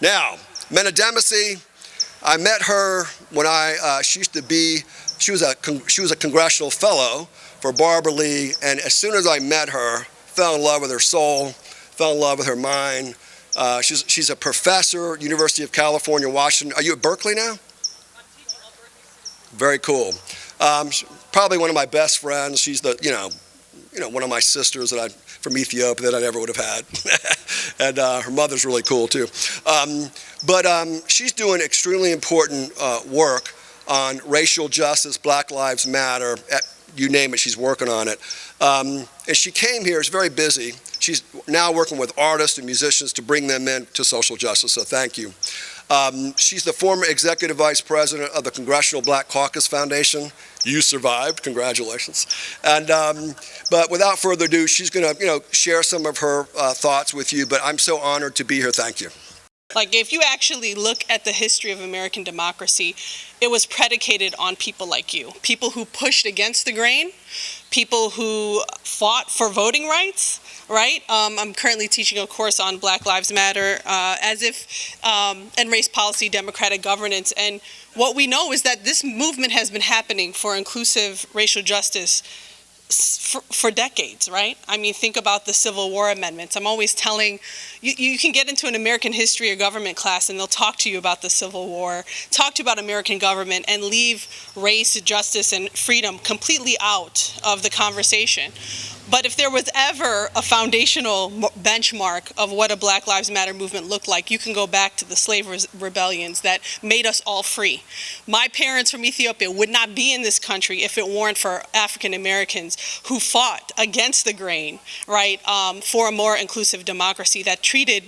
Now, Menna Demassie, I met her when she was a congressional fellow for Barbara Lee, and as soon as I met her, fell in love with her soul, fell in love with her mind. She's a professor, University of California, Washington. Are you at Berkeley now? I'm teaching at Berkeley. Very cool. Probably one of my best friends. She's one of my sisters from Ethiopia that I never would have had. And her mother's really cool too. But she's doing extremely important work on racial justice, Black Lives Matter, you name it, she's working on it. And she came here, she's very busy. She's now working with artists and musicians to bring them into social justice, so thank you. She's the former executive vice president of the Congressional Black Caucus Foundation. You survived, congratulations. And but without further ado, she's going to share some of her thoughts with you. But I'm so honored to be here. Thank you. Like, if you actually look at the history of American democracy, it was predicated on people like you, people who pushed against the grain, people who fought for voting rights, right? I'm currently teaching a course on Black Lives Matter, and race policy, democratic governance. And what we know is that this movement has been happening for inclusive racial justice for decades, right? I mean, think about the Civil War amendments. I'm always telling, you can get into an American history or government class and they'll talk to you about the Civil War, talk to you about American government, and leave race, justice, and freedom completely out of the conversation. But if there was ever a foundational benchmark of what a Black Lives Matter movement looked like, you can go back to the slave rebellions that made us all free. My parents from Ethiopia would not be in this country if it weren't for African Americans who fought against the grain, right, for a more inclusive democracy that treated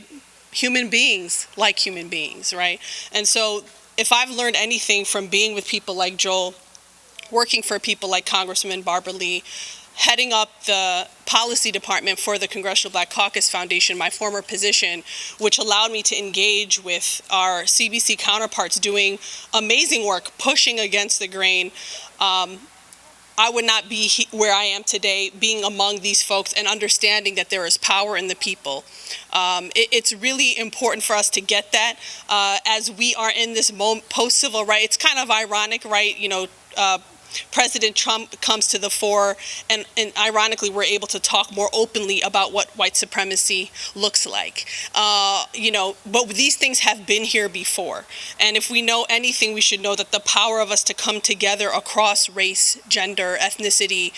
human beings like human beings, right? And so if I've learned anything from being with people like Joel, working for people like Congressman Barbara Lee, heading up the policy department for the Congressional Black Caucus Foundation, my former position, which allowed me to engage with our CBC counterparts doing amazing work, pushing against the grain, I would not be where I am today, being among these folks and understanding that there is power in the people. It's really important for us to get that as we are in this post-civil rights. It's kind of ironic, right? President Trump comes to the fore, and ironically, we're able to talk more openly about what white supremacy looks like. But these things have been here before. And if we know anything, we should know that the power of us to come together across race, gender, ethnicity,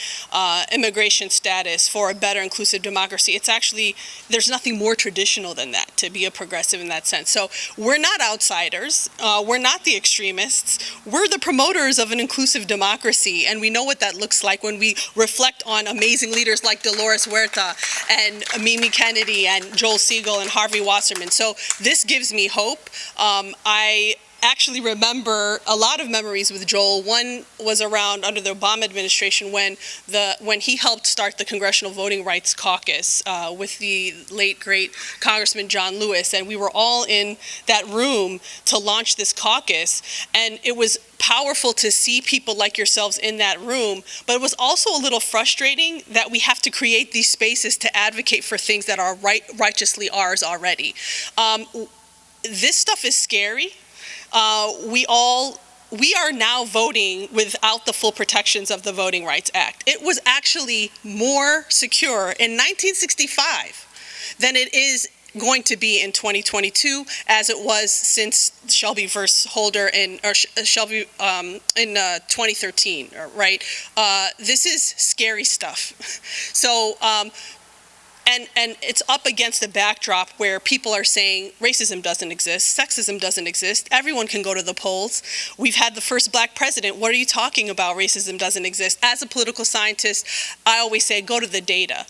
immigration status for a better inclusive democracy, it's actually, there's nothing more traditional than that, to be a progressive in that sense. So we're not outsiders. We're not the extremists. We're the promoters of an inclusive democracy. And we know what that looks like when we reflect on amazing leaders like Dolores Huerta and Mimi Kennedy and Joel Segal and Harvey Wasserman. So this gives me hope. I actually remember a lot of memories with Joel. One was around under the Obama administration when he helped start the Congressional Voting Rights Caucus with the late great Congressman John Lewis, and we were all in that room to launch this caucus, and it was powerful to see people like yourselves in that room, but it was also a little frustrating that we have to create these spaces to advocate for things that are righteously ours already. This stuff is scary. We are now voting without the full protections of the Voting Rights Act. It was actually more secure in 1965 than it is going to be in 2022, as it was since Shelby versus Holder in 2013, right? This is scary stuff. So. And it's up against a backdrop where people are saying racism doesn't exist, sexism doesn't exist, everyone can go to the polls. We've had the first Black president. What are you talking about? Racism doesn't exist. As a political scientist, I always say go to the data.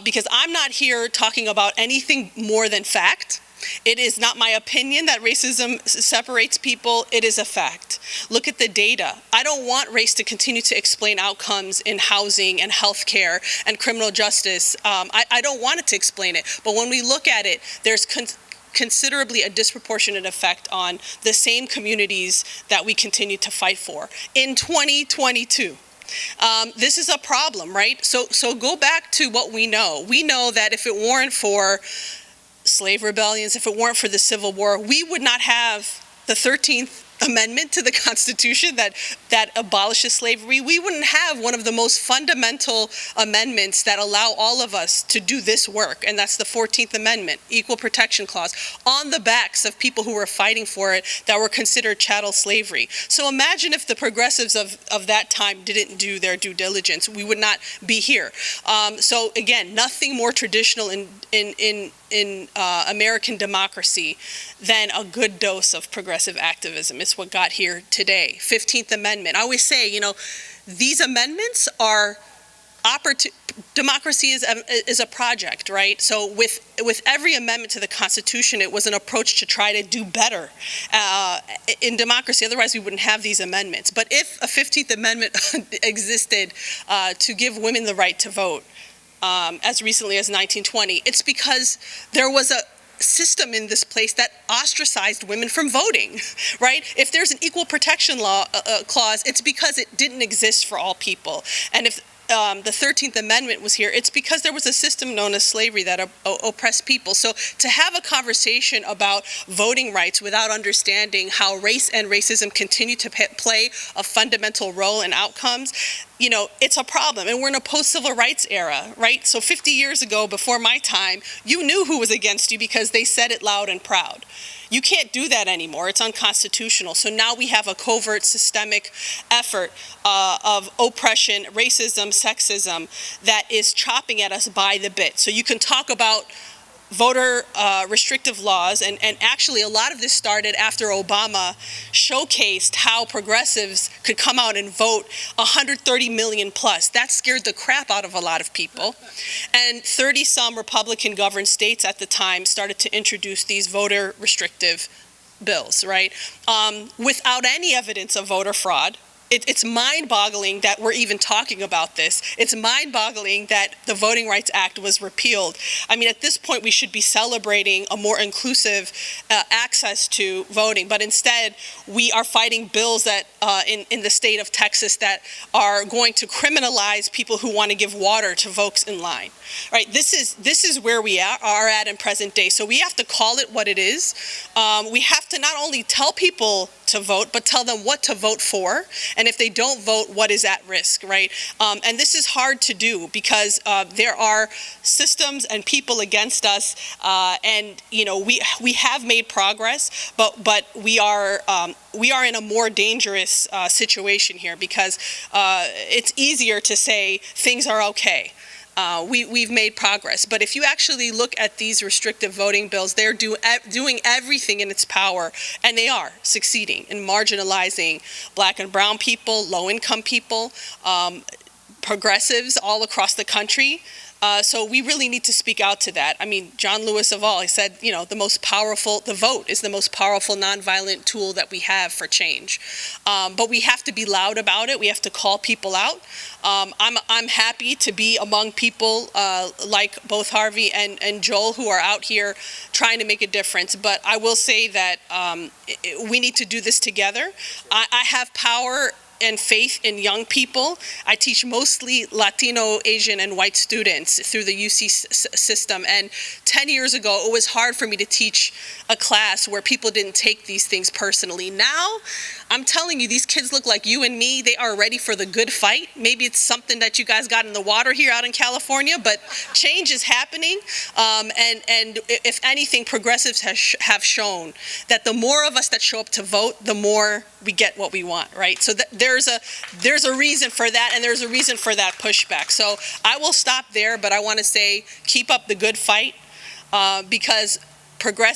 Because I'm not here talking about anything more than fact. It is not my opinion that racism separates people. It is a fact. Look at the data. I don't want race to continue to explain outcomes in housing and healthcare and criminal justice. I don't want it to explain it. But when we look at it, there's considerably a disproportionate effect on the same communities that we continue to fight for in 2022. This is a problem, right? So go back to what we know. We know that if it weren't for slave rebellions, if it weren't for the Civil War, we would not have the 13th Amendment to the Constitution that abolishes slavery. We wouldn't have one of the most fundamental amendments that allow all of us to do this work, and that's the 14th Amendment, Equal Protection Clause, on the backs of people who were fighting for it that were considered chattel slavery. So imagine if the progressives of that time didn't do their due diligence. We would not be here. So again, nothing more traditional in American democracy than a good dose of progressive activism. It's what got here today. 15th Amendment. I always say, these amendments are democracy is a project, right? So with every amendment to the Constitution, it was an approach to try to do better in democracy. Otherwise, we wouldn't have these amendments. But if a 15th Amendment existed to give women the right to vote, as recently as 1920, it's because there was a system in this place that ostracized women from voting, right? If there's an equal protection law clause, it's because it didn't exist for all people. And if the 13th Amendment was here, it's because there was a system known as slavery that oppressed people. So to have a conversation about voting rights without understanding how race and racism continue to play a fundamental role in outcomes, it's a problem. And we're in a post-civil rights era, right? So 50 years ago, before my time, you knew who was against you because they said it loud and proud. You can't do that anymore. It's unconstitutional. So now we have a covert systemic effort of oppression, racism, sexism that is chopping at us by the bit. So you can talk about voter restrictive laws, and actually a lot of this started after Obama showcased how progressives could come out and vote 130 million plus. That scared the crap out of a lot of people. And 30-some Republican-governed states at the time started to introduce these voter restrictive bills, right? Without any evidence of voter fraud. It's mind-boggling that we're even talking about this. It's mind-boggling that the Voting Rights Act was repealed. I mean, at this point, we should be celebrating a more inclusive access to voting, but instead, we are fighting bills that in the state of Texas that are going to criminalize people who want to give water to folks in line. Right? This is where we are at in present day. So we have to call it what it is. We have to not only tell people to vote, but tell them what to vote for, and if they don't vote, what is at risk, right? And this is hard to do because there are systems and people against us, and we have made progress, but we are in a more dangerous situation here because it's easier to say things are okay. We've made progress. But if you actually look at these restrictive voting bills, they're doing everything in its power, and they are succeeding in marginalizing Black and brown people, low-income people, progressives all across the country. So we really need to speak out to that. I mean, John Lewis of all, he said, the vote is the most powerful nonviolent tool that we have for change. But we have to be loud about it. We have to call people out. I'm happy to be among people like both Harvey and Joel who are out here trying to make a difference. But I will say that we need to do this together. I have power and faith in young people. I teach mostly Latino, Asian, and white students through the UC system. And 10 years ago, it was hard for me to teach a class where people didn't take these things personally. Now, I'm telling you, these kids look like you and me. They are ready for the good fight. Maybe it's something that you guys got in the water here out in California, but change is happening. And if anything, progressives have shown that the more of us that show up to vote, the more we get what we want, right? So there's a reason for that, and there's a reason for that pushback. So I will stop there, but I want to say keep up the good fight because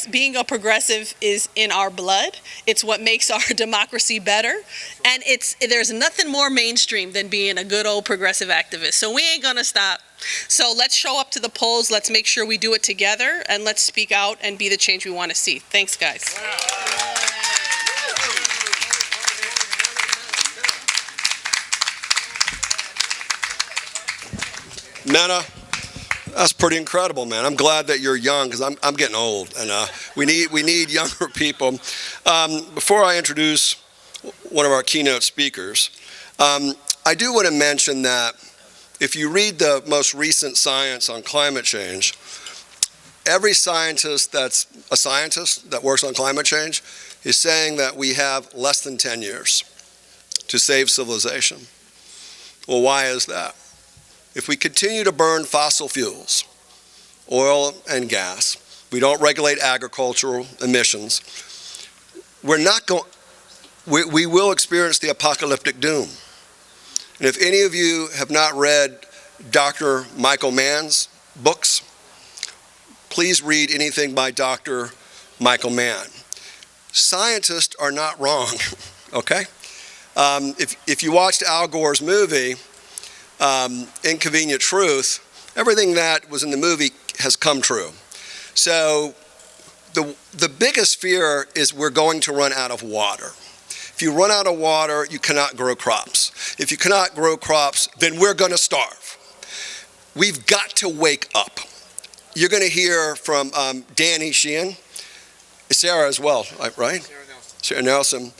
being a progressive is in our blood. It's what makes our democracy better. And there's nothing more mainstream than being a good old progressive activist. So we ain't gonna stop. So let's show up to the polls. Let's make sure we do it together, and let's speak out and be the change we want to see. Thanks, guys. Menna, that's pretty incredible, man. I'm glad that you're young because I'm getting old, and we need younger people. Before I introduce one of our keynote speakers, I do want to mention that if you read the most recent science on climate change, every scientist that's a scientist that works on climate change is saying that we have less than 10 years to save civilization. Well, why is that? If we continue to burn fossil fuels, oil and gas, we don't regulate agricultural emissions, we will experience the apocalyptic doom. And if any of you have not read Dr. Michael Mann's books, please read anything by Dr. Michael Mann. Scientists are not wrong, okay? If you watched Al Gore's movie, Inconvenient Truth, everything that was in the movie has come true. So the biggest fear is we're going to run out of water. If you run out of water, you cannot grow crops. If you cannot grow crops, then we're going to starve. We've got to wake up. You're going to hear from Danny Sheehan, Sara as well, right? Sara Nelson. Sara Nelson.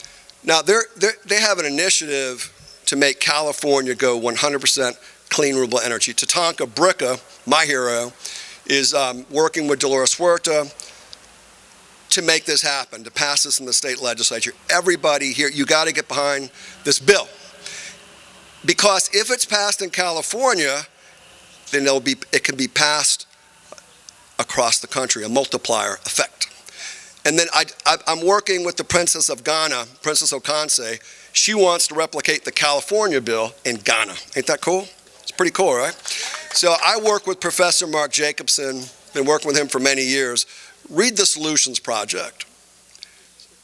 Now, they have an initiative to make California go 100% clean renewable energy. Tatanka Bricca, my hero, is working with Dolores Huerta to make this happen, to pass this in the state legislature. Everybody here, you got to get behind this bill. Because if it's passed in California, then it can be passed across the country, a multiplier effect. And then I'm working with the Princess of Ghana, Princess Okanse. She wants to replicate the California bill in Ghana. Ain't that cool? It's pretty cool, right? So I work with Professor Mark Jacobson, been working with him for many years. Read the Solutions Project.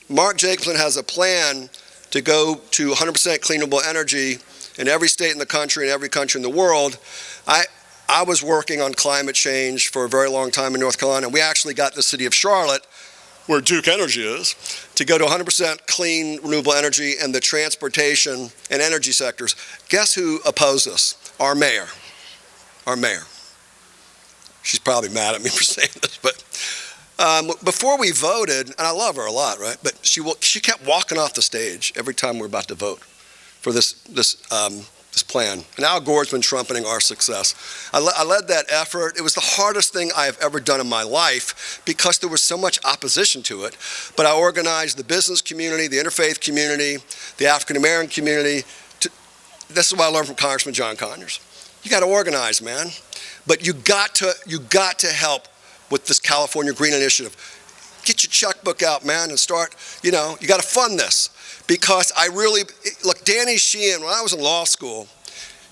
Mark Jacobson has a plan to go to 100% cleanable energy in every state in the country and every country in the world. I was working on climate change for a very long time in North Carolina. We actually got the city of Charlotte, where Duke Energy is, to go to 100% clean renewable energy in the transportation and energy sectors. Guess who opposed us? Our mayor. Our mayor. She's probably mad at me for saying this, but before we voted, and I love her a lot, right? But she kept walking off the stage every time we were about to vote for this plan. And Al Gore's been trumpeting our success. I led that effort. It was the hardest thing I have ever done in my life because there was so much opposition to it. But I organized the business community, the interfaith community, the African American community. This is what I learned from Congressman John Conyers. You got to organize, man. But you got to help with this California Green Initiative. Get your checkbook out, man, and start, you got to fund this. Because look, Danny Sheehan, when I was in law school,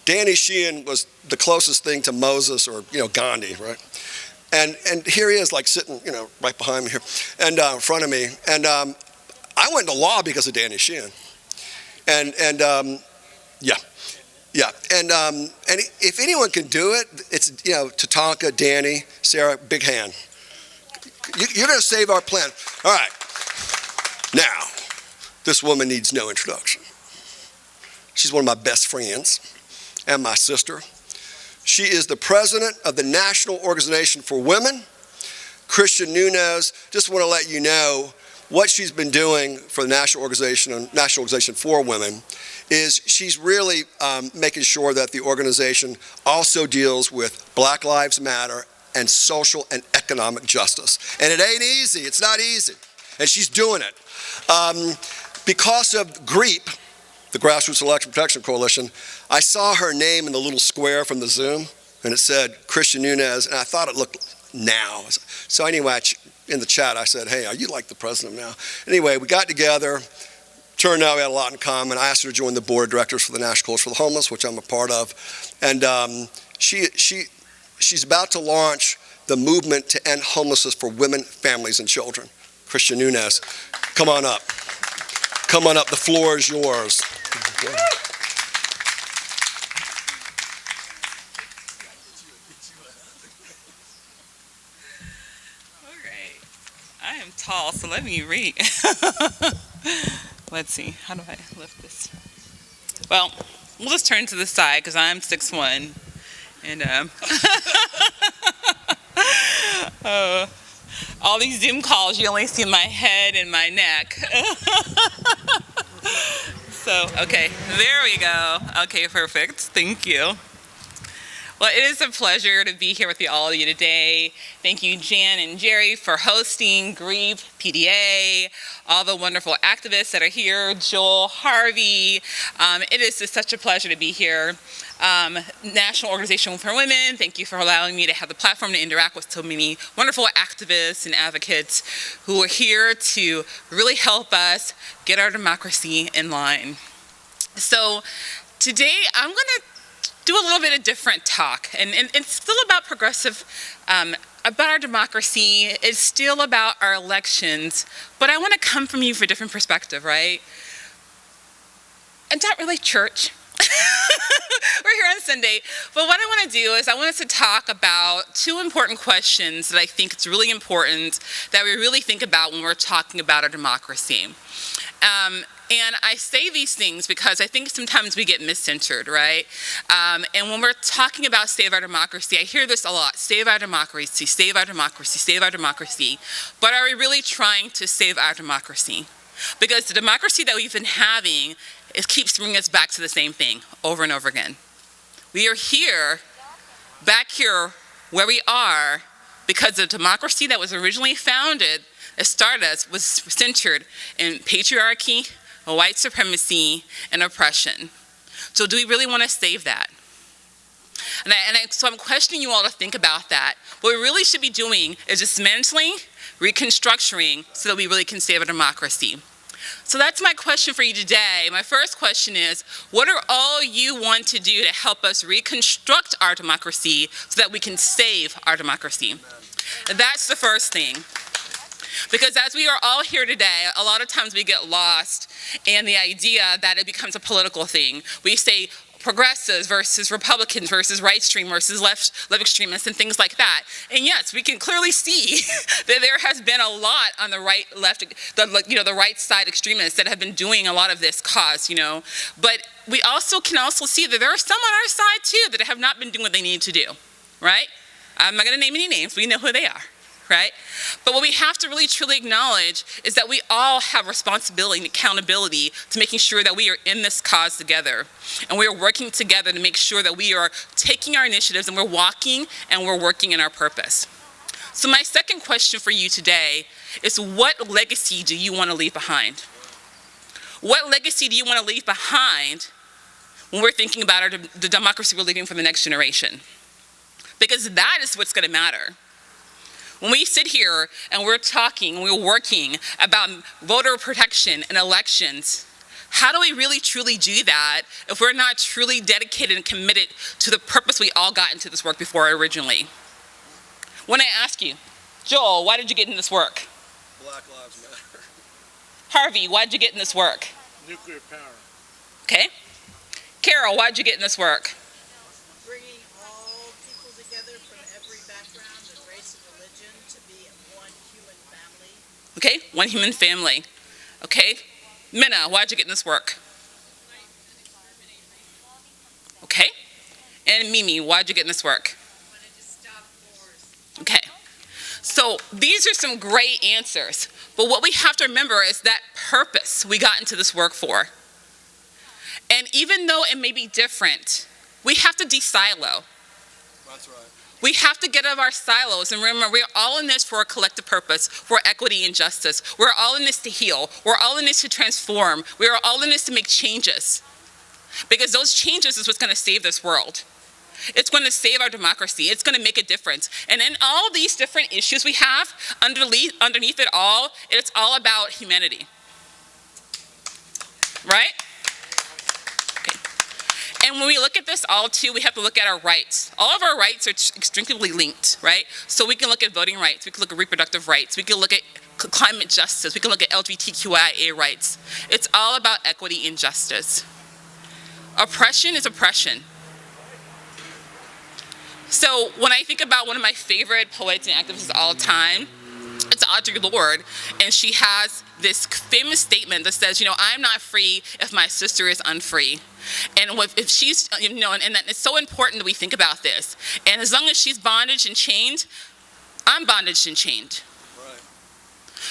Danny Sheehan was the closest thing to Moses or, Gandhi, right? And here he is, like sitting, right behind me here, and in front of me. And I went into law because of Danny Sheehan. And if anyone can do it, it's, Tatanka, Danny, Sara, big hand. You're going to save our planet. All right. Now, this woman needs no introduction. She's one of my best friends and my sister. She is the president of the National Organization for Women. Christian Nunes, just want to let you know what she's been doing for the National Organization for Women is she's really making sure that the organization also deals with Black Lives Matter and social and economic justice. And it ain't easy. It's not easy. And she's doing it. Because of GREEP, the Grassroots Election Protection Coalition, I saw her name in the little square from the Zoom, and it said Christian Nunes, and I thought it looked NOW. So anyway, in the chat, I said, hey, are you like the president of NOW? Anyway, we got together. Turned out we had a lot in common. I asked her to join the board of directors for the National Coalition for the Homeless, which I'm a part of. And she's about to launch the movement to end homelessness for women, families, and children. Christian Nunes, come on up. Come on up, the floor is yours. All right. I am tall, so let me read. Let's see, how do I lift this? Well, we'll just turn to the side because I'm 6'1", and all these Zoom calls, you only see my head and my neck. So, okay, there we go. Okay, perfect. Thank you. Well, it is a pleasure to be here with all of you today. Thank you, Jan and Jerry, for hosting, GREEP, PDA, all the wonderful activists that are here, Joel, Harvey. It is just such a pleasure to be here. National Organization for Women, thank you for allowing me to have the platform to interact with so many wonderful activists and advocates who are here to really help us get our democracy in line. So today I'm going to do a little bit of different talk, and it's still about progressive, about our democracy. It's still about our elections, but I want to come from you for a different perspective, right? And not really church. We're here on Sunday, but what I want to do is I want us to talk about two important questions that I think it's really important that we really think about when we're talking about our democracy. And I say these things because I think sometimes we get miscentered, right? And when we're talking about save our democracy, I hear this a lot, save our democracy, save our democracy, save our democracy. But are we really trying to save our democracy? Because the democracy that we've been having, it keeps bringing us back to the same thing over and over again. We are here, back here where we are, because the democracy that was originally founded, that started us, was centered in patriarchy, white supremacy, and oppression. So do we really want to save that? So I'm questioning you all to think about that. What we really should be doing is dismantling, reconstructing, so that we really can save our democracy. So that's my question for you today. My first question is, what are all you want to do to help us reconstruct our democracy so that we can save our democracy? That's the first thing. Because as we are all here today, a lot of times we get lost in the idea that it becomes a political thing. We say progressives versus Republicans versus right extreme versus left extremists and things like that. And yes, we can clearly see that there has been a lot on the right, the right side extremists that have been doing a lot of this cause, But we can also see that there are some on our side too that have not been doing what they need to do, right? I'm not going to name any names, we know who they are. Right? But what we have to really truly acknowledge is that we all have responsibility and accountability to making sure that we are in this cause together. And we are working together to make sure that we are taking our initiatives and we're walking and we're working in our purpose. So my second question for you today is, what legacy do you want to leave behind? What legacy do you want to leave behind when we're thinking about the democracy we're leaving for the next generation? Because that is what's going to matter. When we sit here and we're talking, we're working about voter protection and elections, how do we really truly do that if we're not truly dedicated and committed to the purpose we all got into this work before originally? When I ask you, Joel, why did you get in this work? Black Lives Matter. Harvey, why did you get in this work? Nuclear power. Okay. Carol, why did you get in this work? Bringing all people together from every background and race and religion to be one human family. Okay, one human family. Okay. Menna, why'd you get in this work? Okay. And Mimi, why'd you get in this work? Okay. So these are some great answers. But what we have to remember is that purpose we got into this work for. And even though it may be different, we have to de-silo. That's right. We have to get out of our silos and remember we're all in this for a collective purpose, for equity and justice. We're all in this to heal. We're all in this to transform. We're all in this to make changes. Because those changes is what's going to save this world. It's going to save our democracy. It's going to make a difference. And in all these different issues we have, underneath it all, it's all about humanity. Right? And when we look at this all too, we have to look at our rights. All of our rights are extremely linked, right? So we can look at voting rights, we can look at reproductive rights, we can look at climate justice, we can look at LGBTQIA rights. It's all about equity and justice. Oppression is oppression. So when I think about one of my favorite poets and activists of all time, it's Audre Lorde, and she has this famous statement that says, I'm not free if my sister is unfree. And if she's, and that it's so important that we think about this. And as long as she's bondaged and chained, I'm bondaged and chained. Right.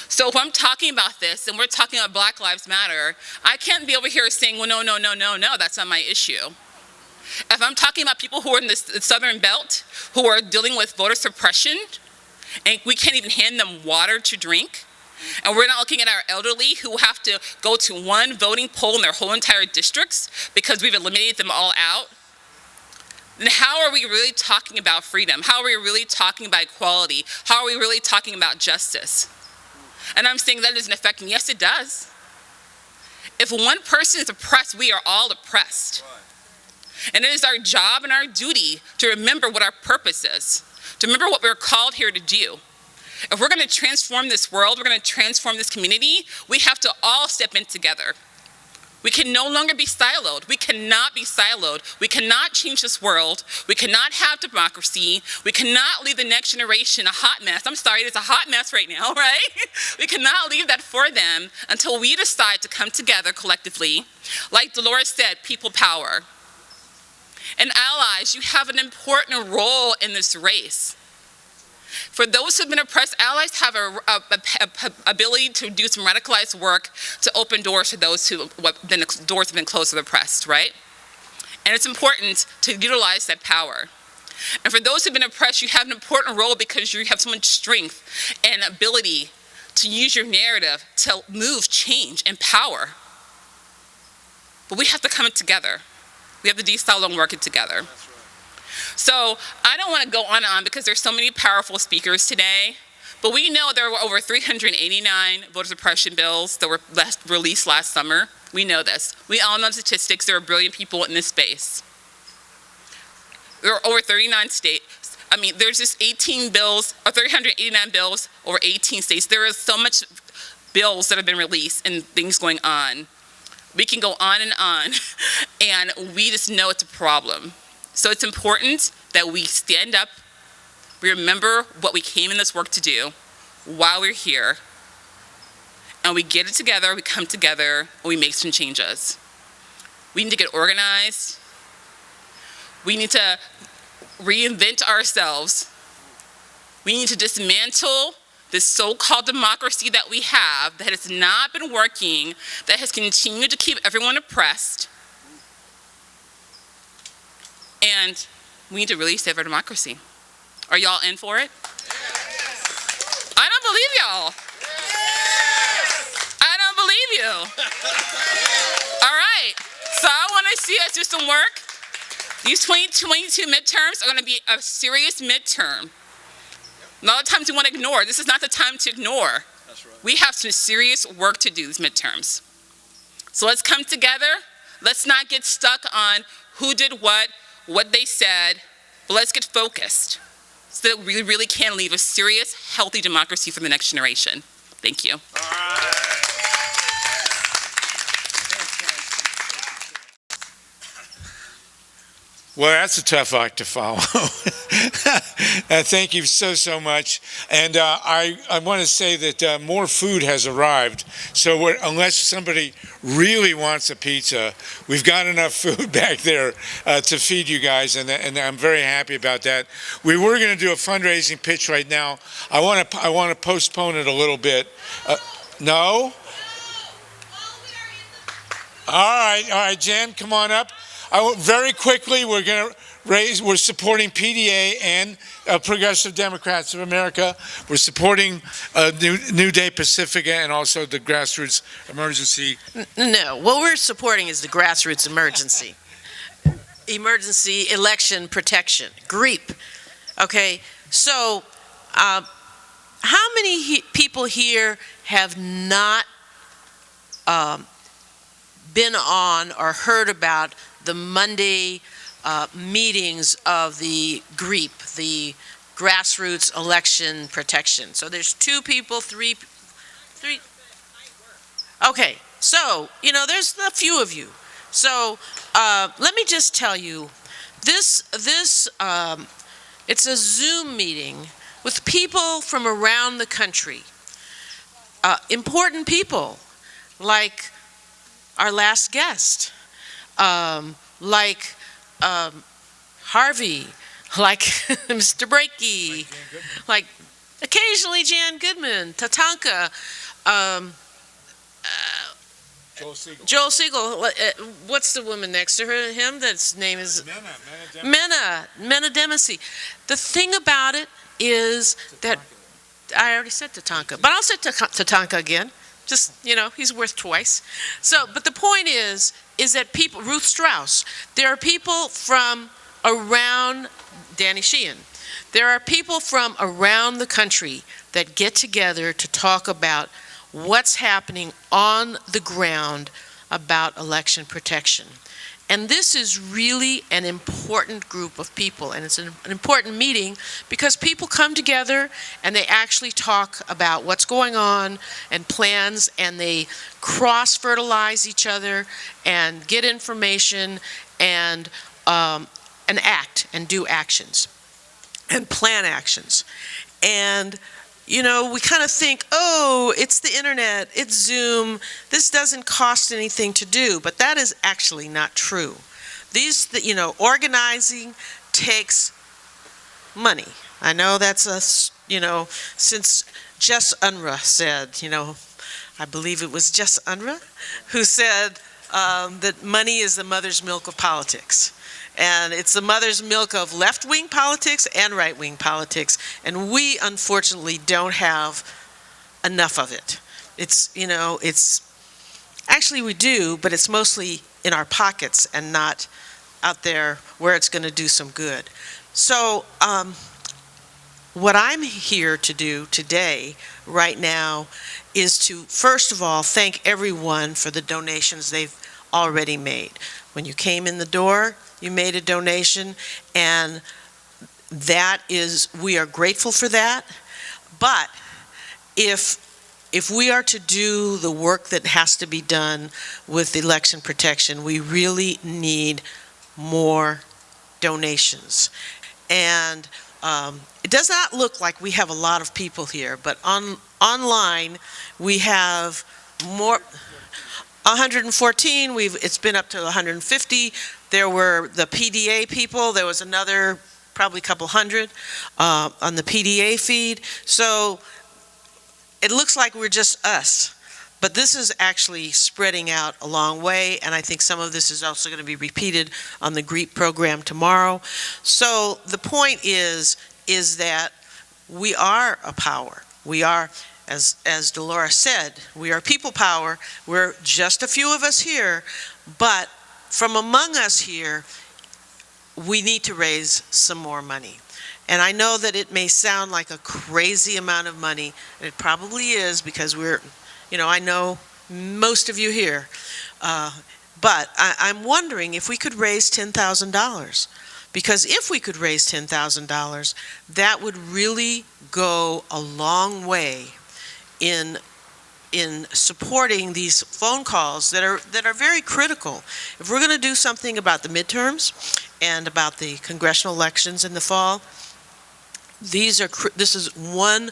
So if I'm talking about this, and we're talking about Black Lives Matter, I can't be over here saying, well, no, that's not my issue. If I'm talking about people who are in the Southern Belt, who are dealing with voter suppression, and we can't even hand them water to drink, and we're not looking at our elderly who have to go to one voting poll in their whole entire districts because we've eliminated them all out, then how are we really talking about freedom? How are we really talking about equality? How are we really talking about justice? And I'm saying that isn't affecting, yes it does. If one person is oppressed, we are all oppressed. And it is our job and our duty to remember what our purpose is, to remember what we're called here to do. If we're gonna transform this world, we're gonna transform this community, we have to all step in together. We can no longer be siloed. We cannot be siloed. We cannot change this world. We cannot have democracy. We cannot leave the next generation a hot mess. I'm sorry, it's a hot mess right now, right? We cannot leave that for them until we decide to come together collectively. Like Dolores said, people power. And allies, you have an important role in this race. For those who've been oppressed, allies have a ability to do some radicalized work to open doors to those who doors have been closed to the oppressed, right? And it's important to utilize that power. And for those who've been oppressed, you have an important role because you have so much strength and ability to use your narrative to move change and power. But we have to come together. We have to de-silo and work it together. So I don't want to go on and on because there's so many powerful speakers today, but we know there were over 389 voter suppression bills that were released last summer. We know this. We all know the statistics. There are brilliant people in this space. There are over 39 states. I mean, there's just 18 bills, or 389 bills over 18 states. There is so much bills that have been released and things going on. We can go on, and we just know it's a problem. So it's important that we stand up, we remember what we came in this work to do while we're here, and we get it together, we come together, and we make some changes. We need to get organized. We need to reinvent ourselves. We need to dismantle this so-called democracy that we have that has not been working, that has continued to keep everyone oppressed. And we need to really save our democracy. Are y'all in for it? Yes. I don't believe y'all. Yes. I don't believe you. Yes. All right, so I want to see us do some work. These 2022 midterms are going to be a serious midterm. A lot of times we want to ignore. This is not the time to ignore. That's right. We have some serious work to do these midterms. So let's come together. Let's not get stuck on who did what they said, but let's get focused so that we really can leave a serious, healthy democracy for the next generation. Thank you. All right. Well, that's a tough act to follow. Thank you so much. And I want to say that more food has arrived. So unless somebody really wants a pizza, we've got enough food back there to feed you guys, and I'm very happy about that. We were going to do a fundraising pitch right now. I want to postpone it a little bit. No? All right, Jan, come on up. Very quickly, we're supporting PDA and Progressive Democrats of America. We're supporting New Day Pacifica and also the Grassroots Emergency. No, what we're supporting is the Grassroots Emergency. Emergency Election Protection, GREEP. Okay, so how many people here have not been on or heard about the Monday meetings of the GREEP, the Grassroots Election Protection? So there's 2 people, 3. Okay, so, there's a few of you. So let me just tell you, this it's a Zoom meeting with people from around the country, important people like our last guest, like Harvey, like Mr. Brakey, like occasionally Jan Goodman, Tatanka, Joel Segal. What's the woman next to him? That's name is Menna Demassie. The thing about it is that I already said Tatanka, but I'll say Tatanka again. Just, he's worth twice. So, but the point is that people, Ruth Strauss, there are people from around, Danny Sheehan, there are people from around the country that get together to talk about what's happening on the ground about election protection. And this is really an important group of people, and it's an important meeting because people come together and they actually talk about what's going on and plans, and they cross-fertilize each other and get information and act and do actions and plan actions. And we kind of think, oh, it's the internet, it's Zoom, this doesn't cost anything to do, but that is actually not true. Organizing takes money. I know that's since Jess Unruh said, I believe it was Jess Unruh who said that money is the mother's milk of politics. And it's the mother's milk of left-wing politics and right-wing politics. And we, unfortunately, don't have enough of it. Actually we do, but it's mostly in our pockets and not out there where it's going to do some good. So what I'm here to do today, right now, is to, first of all, thank everyone for the donations they've already made. When you came in the door, you made a donation, and we are grateful for that. But if we are to do the work that has to be done with election protection, we really need more donations. And it does not look like we have a lot of people here, but online we have more. 114, it's been up to 150. There were the PDA people, there was another probably a couple hundred on the PDA feed. So it looks like we're just us, but this is actually spreading out a long way, and I think some of this is also going to be repeated on the GREEP program tomorrow. So the point is that we are a power. We are, as Dolores said, we are people power. We're just a few of us here, but from among us here, we need to raise some more money. And I know that it may sound like a crazy amount of money, and it probably is because I know most of you here, but I'm wondering if we could raise $10,000. Because if we could raise $10,000, that would really go a long way in supporting these phone calls that are very critical. If we're going to do something about the midterms and about the congressional elections in the fall, this is one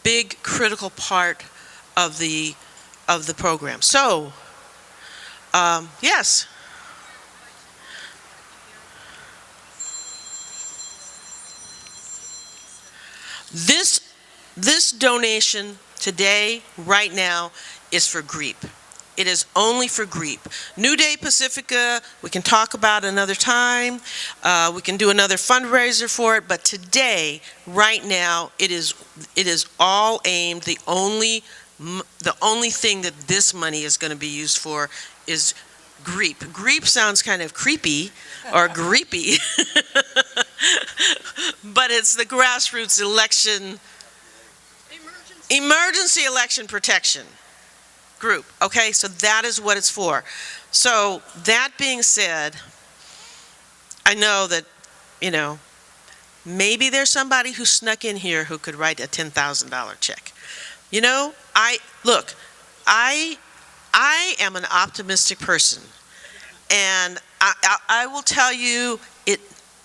big critical part of the program. So, yes. This donation today, right now, is for GREEP. It is only for GREEP. New Day Pacifica, we can talk about another time. We can do another fundraiser for it, but today, right now, it is all aimed. The only thing that this money is going to be used for is GREEP. GREEP sounds kind of creepy or greepy, but it's the Grassroots Emergency Election Protection group. Okay, so that is what it's for. So that being said, I know that, maybe there's somebody who snuck in here who could write a $10,000 check. I am an optimistic person, and I will tell you, it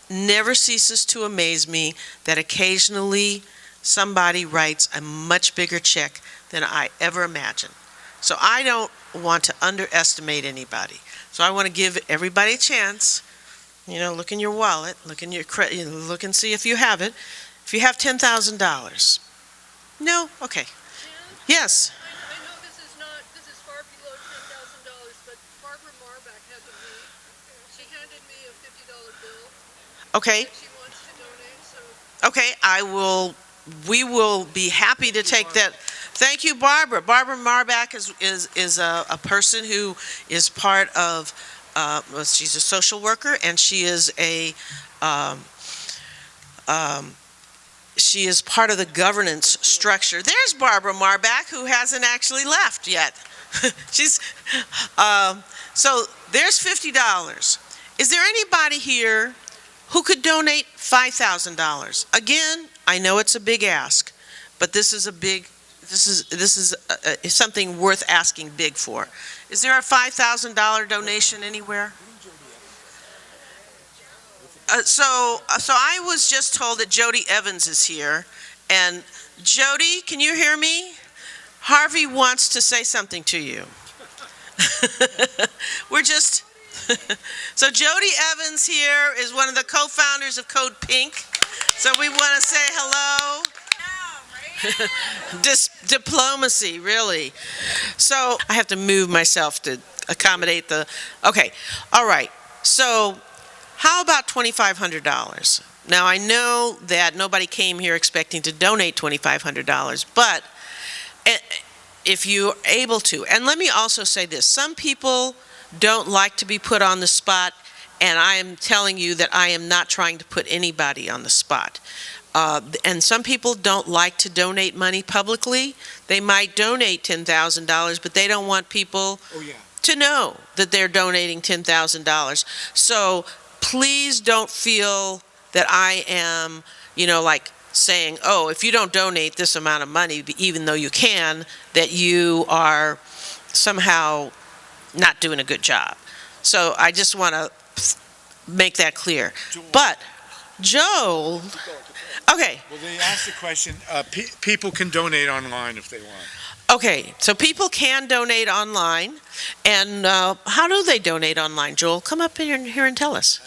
never ceases to amaze me that occasionally somebody writes a much bigger check than I ever imagined. So I don't want to underestimate anybody. So I want to give everybody a chance. Look in your wallet, look in your credit, look and see if you have it. If you have $10,000. No? Okay. Yes. I know this is far below $10,000, Okay. Okay, we will be happy to take that. Thank you, Barbara. Barbara Marbach is a person who is part of, well, she's a social worker, and she is she is part of the governance structure. There's Barbara Marbach, who hasn't actually left yet. She's, so there's $50. Is there anybody here who could donate $5,000? Again, I know it's a big ask, but this is something worth asking big for. Is there a $5,000 donation anywhere? So I was just told that Jody Evans is here, and Jody, can you hear me? Harvey wants to say something to you. We're just, so Jody Evans here is one of the co-founders of Code Pink. So we want to say hello. Diplomacy, really. So I have to move myself to accommodate the, okay, all right. So how about $2,500? Now I know that nobody came here expecting to donate $2,500, but if you're able to, and let me also say this, some people don't like to be put on the spot, and I am telling you that I am not trying to put anybody on the spot. And some people don't like to donate money publicly. They might donate $10,000, but they don't want people to know that they're donating $10,000. So please don't feel that I am, like saying, oh, if you don't donate this amount of money, even though you can, that you are somehow not doing a good job. So I just want to make that clear. But Joel, okay. Well, they asked the question, people can donate online if they want. Okay, so people can donate online, and how do they donate online, Joel? Come up here and tell us.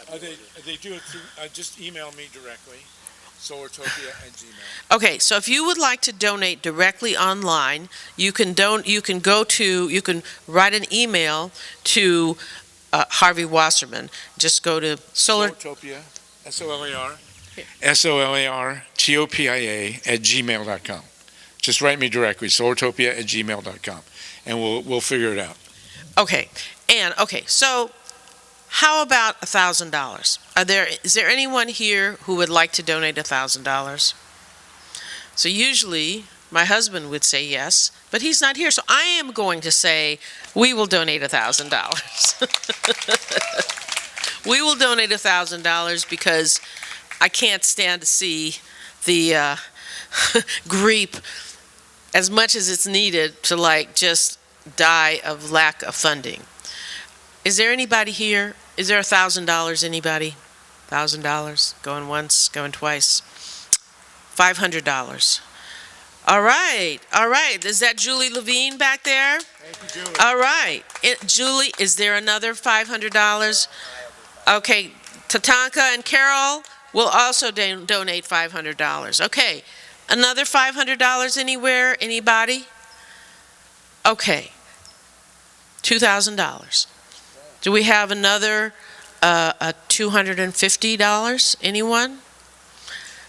They do it through, just email me directly, solartopia@gmail. Okay, so if you would like to donate directly online, you can write an email to Harvey Wasserman. Just go to Solartopia, SOLARTOPIA@gmail.com. Just write me directly, solartopia@gmail.com, and we'll figure it out. Okay, so how about $1,000? Is there anyone here who would like to donate $1,000? So usually my husband would say yes, but he's not here, so I am going to say we will donate $1,000. We will donate $1,000 because I can't stand to see the GREEP, as much as it's needed, to just die of lack of funding. Is there anybody here? Is there $1,000, anybody? $1,000, going once, going twice. $500. All right. Is that Julie Levine back there? Thank you, Julie. All right. Julie, is there another $500? Okay, Tatanka and Carol will also donate $500. Okay, another $500 anywhere? Anybody? Okay, $2,000. Do we have another $250? Anyone?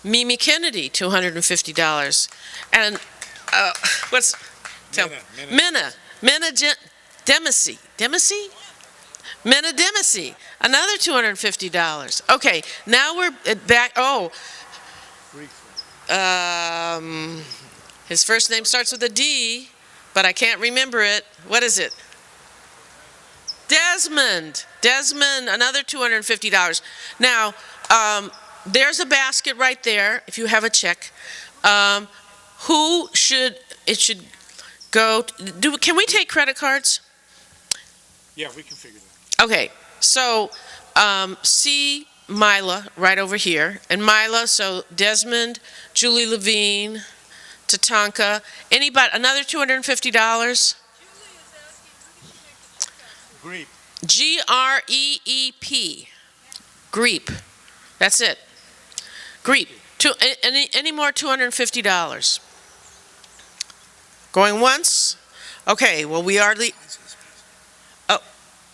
Mimi Kennedy, $250. And what's Menna Demassie. Menna Demassie, another $250. Okay, now we're back. His first name starts with a D, but I can't remember it. What is it? Desmond, another $250. Now, there's a basket right there, if you have a check. Who should go, can we take credit cards? Yeah, we can figure that out. Okay, so see Mila right over here. And Mila, so Desmond, Julie Levine, Tatanka, anybody, another $250? GREEP. GREEP. GREEP. That's it. GREEP. Any more $250? Going once? Okay, well, we are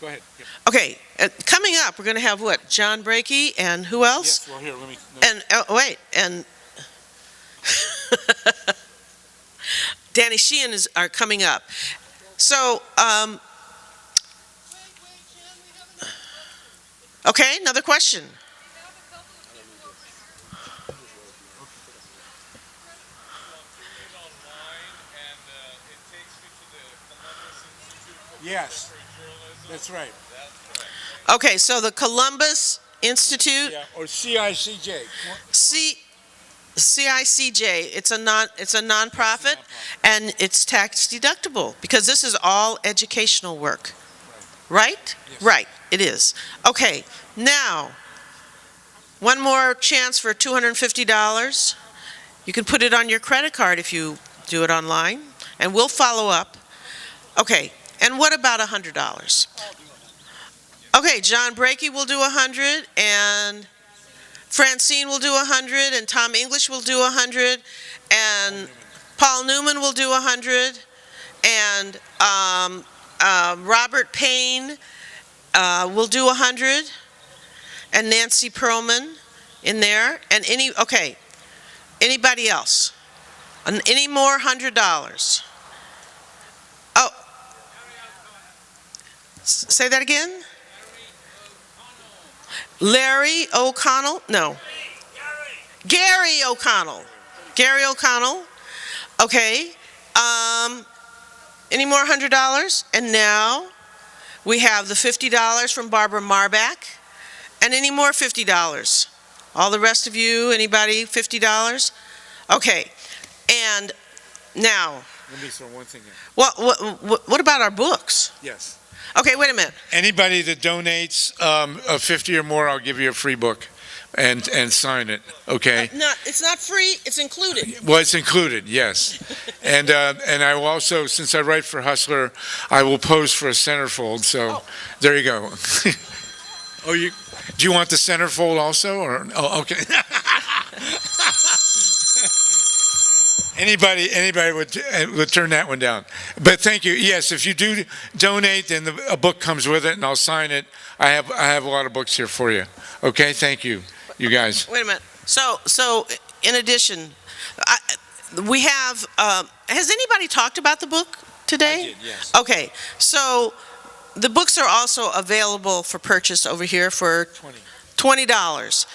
Go ahead. Okay, coming up, we're going to have what? John Brakey and who else? Yes, well, here, let me. And, wait, and Danny Sheehan are coming up. So, okay, another question. Yes, that's right. Okay, so the Columbus Institute, Yeah, or CICJ. CICJ, it's a nonprofit, and it's tax deductible because this is all educational work, right? Yes. Right, it is. Okay, now, one more chance for $250. You can put it on your credit card if you do it online, and we'll follow up. Okay, and what about $100? Okay, John Brakey will do 100, and Francine will do 100, and Tom English will do 100, and Paul Newman will do 100, and Robert Payne will do 100, and Nancy Perlman in there, and anybody else? Any more $100? Oh, say that again? Larry O'Connell? No. Gary O'Connell. Gary O'Connell. Okay. Any more $100? And now we have the $50 from Barbara Marbach. And any more $50? All the rest of you, anybody, $50? Okay. And now. Let me throw one thing in. What about our books? Yes. Okay, wait a minute. Anybody that donates 50 or more, I'll give you a free book and sign it, okay? No, it's not free, it's included. Well, it's included, yes. And I will also, since I write for Hustler, I will pose for a centerfold, so there you go. Do you want the centerfold also, or, okay. Anybody would turn that one down. But thank you. Yes, if you do donate, then a book comes with it, and I'll sign it. I have a lot of books here for you. Okay, thank you, you guys. Wait a minute. So in addition, we have. Has anybody talked about the book today? I did, yes. Okay, so the books are also available for purchase over here for $20.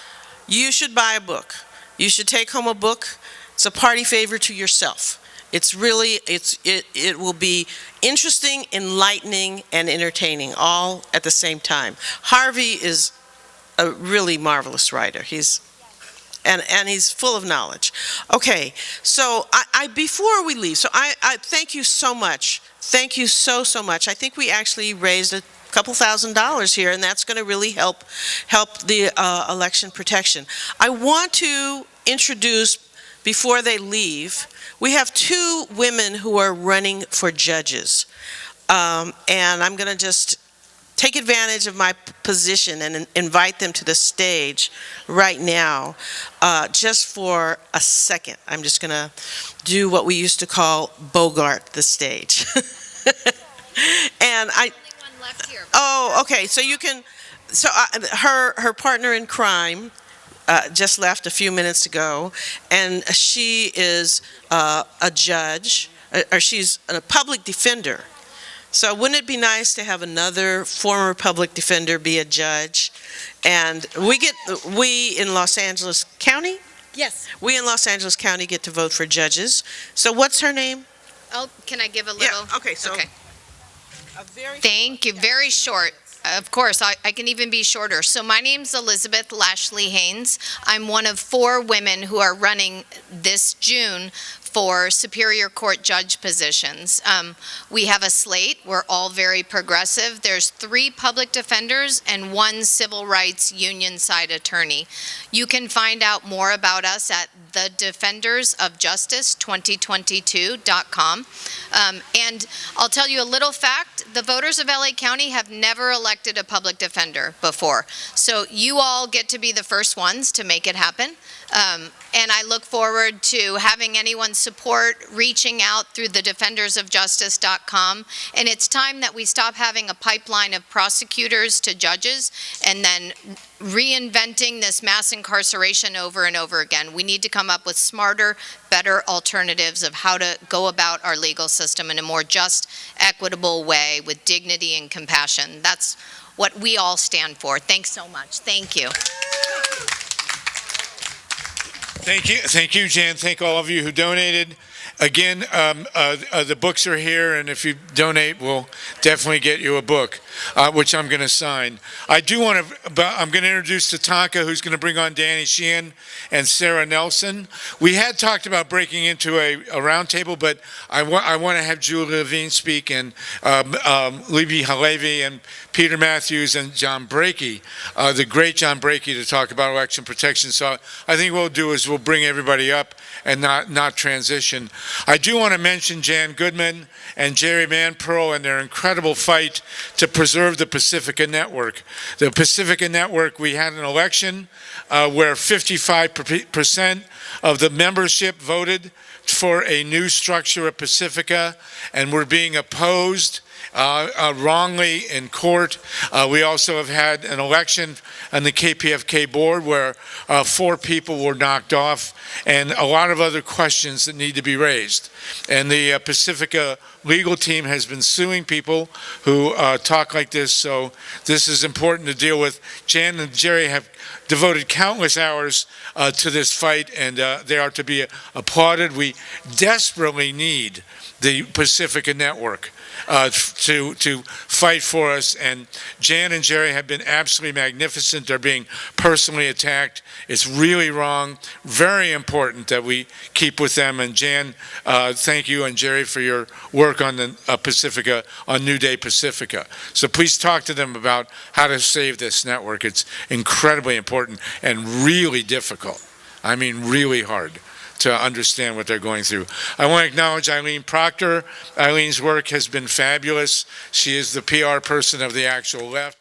You should buy a book. You should take home a book. It's a party favor to yourself. It's really, it will be interesting, enlightening, and entertaining all at the same time. Harvey is a really marvelous writer. He's full of knowledge. Okay, so I before we leave, so I thank you so much. Thank you so much. I think we actually raised a couple $1,000s here, and that's going to really help the election protection. I want to introduce, before they leave, we have two women who are running for judges. And I'm going to just take advantage of my position and invite them to the stage right now, just for a second. I'm just going to do what we used to call Bogart the stage. And oh, okay, so you can, so her partner in crime just left a few minutes ago, and she is a judge, or she's a public defender. So wouldn't it be nice to have another former public defender be a judge? And we in Los Angeles County? Yes. We in Los Angeles County get to vote for judges. So what's her name? Oh, can I give a little? Yeah, okay, so. Okay. Very Thank you. Very short. Of course, I can even be shorter. So my name's Elizabeth Lashley Haynes. I'm one of 4 women who are running this June for Superior Court judge positions. We have a slate. We're all very progressive. There's 3 public defenders and 1 civil rights union side attorney. You can find out more about us at thedefendersofjustice2022.com. And I'll tell you a little fact. The voters of LA County have never elected a public defender before. So you all get to be the first ones to make it happen. And I look forward to having anyone support reaching out through the defendersofjustice.com, and it's time that we stop having a pipeline of prosecutors to judges and then reinventing this mass incarceration over and over again. We need to come up with smarter, better alternatives of how to go about our legal system in a more just, equitable way with dignity and compassion. That's what we all stand for. Thanks so much. Thank you. Thank you, Jan. Thank all of you who donated. Again, the books are here, and if you donate, we'll definitely get you a book, which I'm going to sign. I'm going to introduce Tatanka, who's going to bring on Danny Sheehan and Sara Nelson. We had talked about breaking into a roundtable, but I want to have Julie Levine speak, and Libby Halevi, and Peter Matthews, and John Brakey, the great John Brakey, to talk about election protection. So I think what we'll do is we'll bring everybody up and not transition. I do want to mention Jan Goodman and Jerry Manpearl and their incredible fight to preserve the Pacifica Network. The Pacifica Network, we had an election where 55% of the membership voted for a new structure of Pacifica, and we're being opposed wrongly in court. We also have had an election on the KPFK board where 4 people were knocked off, and a lot of other questions that need to be raised. And the Pacifica legal team has been suing people who talk like this, so this is important to deal with. Jan and Jerry have devoted countless hours to this fight, and they are to be applauded. We desperately need the Pacifica Network to fight for us, and Jan and Jerry have been absolutely magnificent. They're being personally attacked. It's really wrong. Very important that we keep with them. And Jan, thank you, and Jerry, for your work on the Pacifica, on New Day Pacifica. So please talk to them about how to save this network. It's incredibly important and really difficult. I mean, really hard to understand what they're going through. I want to acknowledge Eileen Proctor. Eileen's work has been fabulous. She is the PR person of the actual left.